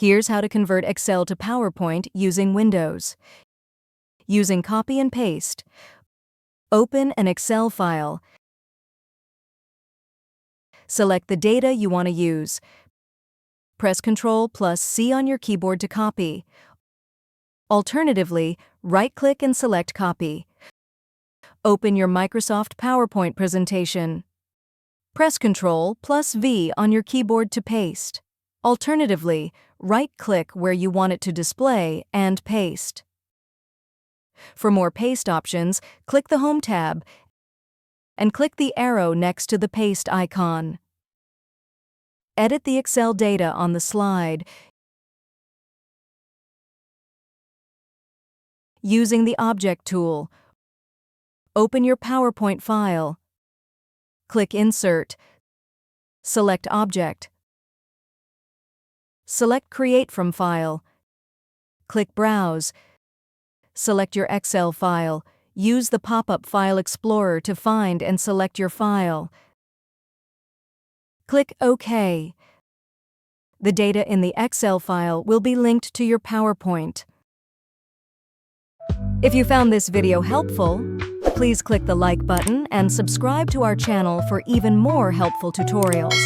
Here's how to convert Excel to PowerPoint using Windows. Using copy and paste. Open an Excel file. Select the data you want to use. Press Ctrl+C on your keyboard to copy. Alternatively, right-click and select Copy. Open your Microsoft PowerPoint presentation. Press Ctrl+V on your keyboard to paste. Alternatively, right-click where you want it to display and paste. For more paste options, click the Home tab and click the arrow next to the paste icon. Edit the Excel data on the slide using the Object tool. Open your PowerPoint file. Click Insert. Select Object. Select Create from File. Click Browse. Select your Excel file. Use the pop-up File Explorer to find and select your file. Click OK. The data in the Excel file will be linked to your PowerPoint. If you found this video helpful, please click the like button and subscribe to our channel for even more helpful tutorials.